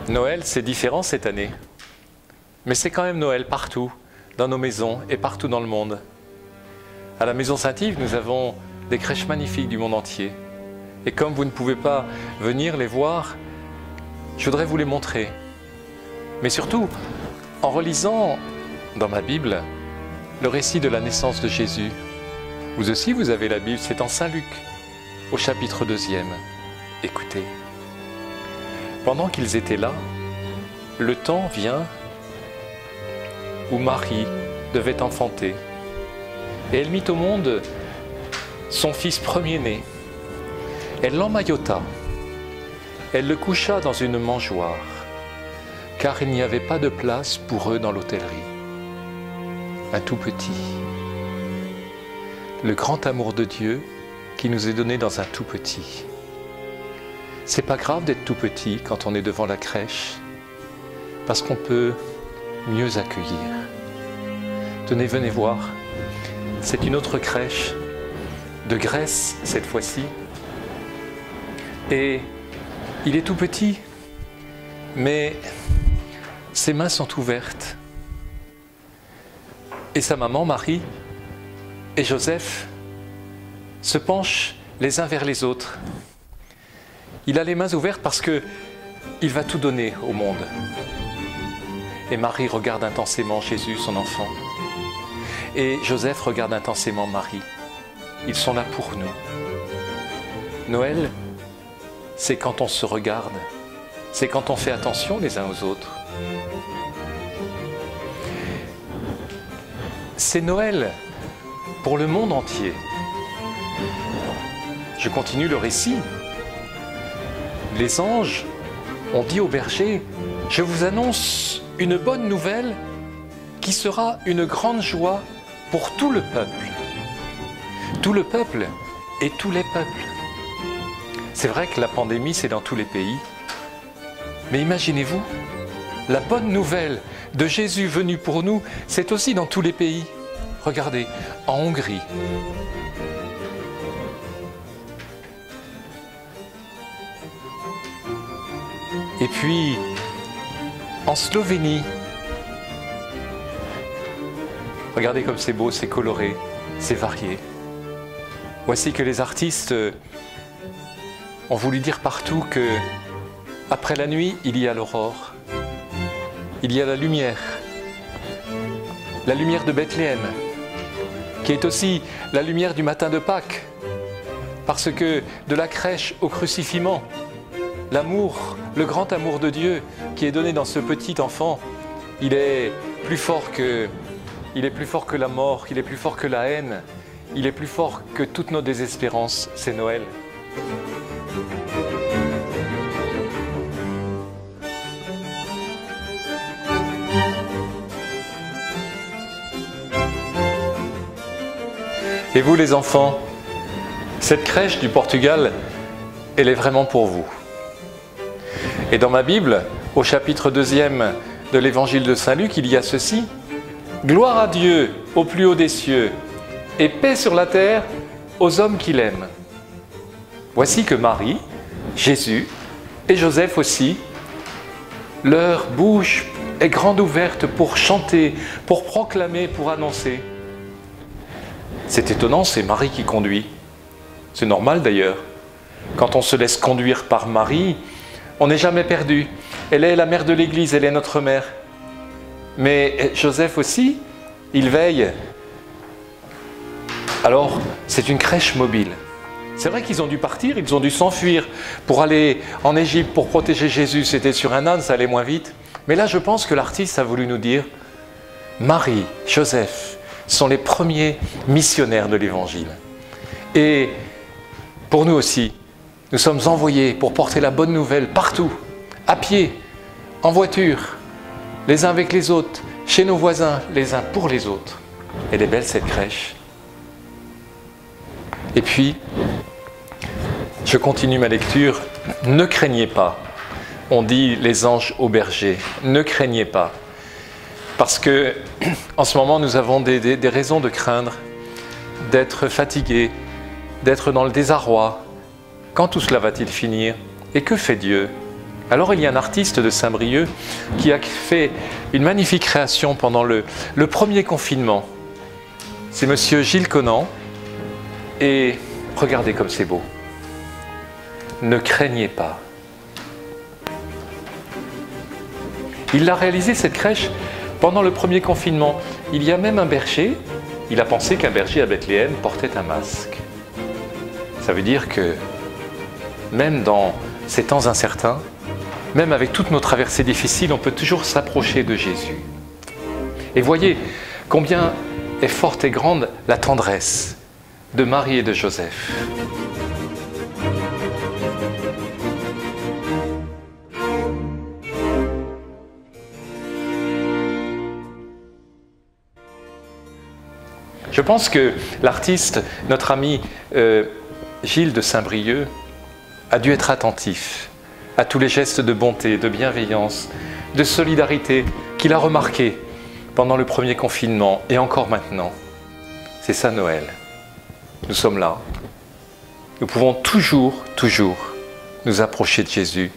Noël, c'est différent cette année. Mais c'est quand même Noël partout, dans nos maisons et partout dans le monde. À la Maison Saint-Yves, nous avons des crèches magnifiques du monde entier. Et comme vous ne pouvez pas venir les voir, je voudrais vous les montrer. Mais surtout, en relisant dans ma Bible le récit de la naissance de Jésus. Vous aussi, vous avez la Bible, c'est en Saint Luc, au chapitre 2e. Écoutez. Pendant qu'ils étaient là, le temps vient où Marie devait enfanter. Et elle mit au monde son fils premier-né. Elle l'emmaillota. Elle le coucha dans une mangeoire, car il n'y avait pas de place pour eux dans l'hôtellerie. Un tout petit. Le grand amour de Dieu qui nous est donné dans un tout petit. C'est pas grave d'être tout petit quand on est devant la crèche, parce qu'on peut mieux accueillir. Tenez, venez voir. C'est une autre crèche, de Grèce cette fois-ci. Et il est tout petit, mais ses mains sont ouvertes. Et sa maman, Marie, et Joseph se penchent les uns vers les autres. Il a les mains ouvertes parce qu'il va tout donner au monde. Et Marie regarde intensément Jésus, son enfant. Et Joseph regarde intensément Marie. Ils sont là pour nous. Noël, c'est quand on se regarde. C'est quand on fait attention les uns aux autres. C'est Noël pour le monde entier. Je continue le récit. Les anges ont dit aux bergers, « Je vous annonce une bonne nouvelle qui sera une grande joie pour tout le peuple. » Tout le peuple et tous les peuples. C'est vrai que la pandémie, c'est dans tous les pays. Mais imaginez-vous, la bonne nouvelle de Jésus venu pour nous, c'est aussi dans tous les pays. Regardez, en Hongrie. Et puis, en Slovénie. Regardez comme c'est beau, c'est coloré, c'est varié. Voici que les artistes ont voulu dire partout que après la nuit, il y a l'aurore. Il y a la lumière de Bethléem, qui est aussi la lumière du matin de Pâques, parce que de la crèche au crucifixion, l'amour, le grand amour de Dieu qui est donné dans ce petit enfant, il est plus fort que la mort, il est plus fort que la haine, il est plus fort que toutes nos désespérances, c'est Noël. Et vous les enfants, cette crèche du Portugal, elle est vraiment pour vous. Et dans ma Bible, au chapitre 2e de l'évangile de Saint Luc, il y a ceci. « Gloire à Dieu au plus haut des cieux, et paix sur la terre aux hommes qu'il aime. » Voici que Marie, Jésus et Joseph aussi, leur bouche est grande ouverte pour chanter, pour proclamer, pour annoncer. C'est étonnant, c'est Marie qui conduit. C'est normal d'ailleurs. Quand on se laisse conduire par Marie, on n'est jamais perdu. Elle est la mère de l'Église, elle est notre mère. Mais Joseph aussi, il veille. Alors, c'est une crèche mobile. C'est vrai qu'ils ont dû partir, ils ont dû s'enfuir pour aller en Égypte pour protéger Jésus. C'était sur un âne, ça allait moins vite. Mais là, je pense que l'artiste a voulu nous dire, Marie, Joseph sont les premiers missionnaires de l'Évangile. Et pour nous aussi, nous sommes envoyés pour porter la bonne nouvelle partout, à pied, en voiture, les uns avec les autres, chez nos voisins, les uns pour les autres. Elle est belle cette crèche. Et puis, je continue ma lecture. Ne craignez pas, on dit les anges aux bergers, ne craignez pas. Parce que, en ce moment, nous avons des raisons de craindre, d'être fatigués, d'être dans le désarroi. Quand tout cela va-t-il finir? Et que fait Dieu? Alors il y a un artiste de Saint-Brieuc qui a fait une magnifique création pendant le premier confinement. C'est monsieur Gilles Conan. Et regardez comme c'est beau. Ne craignez pas. Il a réalisé cette crèche pendant le premier confinement. Il y a même un berger. Il a pensé qu'un berger à Bethléem portait un masque. Ça veut dire que même dans ces temps incertains, même avec toutes nos traversées difficiles, on peut toujours s'approcher de Jésus. Et voyez combien est forte et grande la tendresse de Marie et de Joseph. Je pense que l'artiste, notre ami Gilles de Saint-Brieuc, a dû être attentif à tous les gestes de bonté, de bienveillance, de solidarité qu'il a remarqués pendant le premier confinement et encore maintenant. C'est ça Noël. Nous sommes là. Nous pouvons toujours nous approcher de Jésus.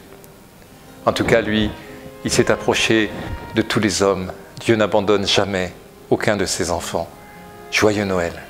En tout cas, lui, il s'est approché de tous les hommes. Dieu n'abandonne jamais aucun de ses enfants. Joyeux Noël!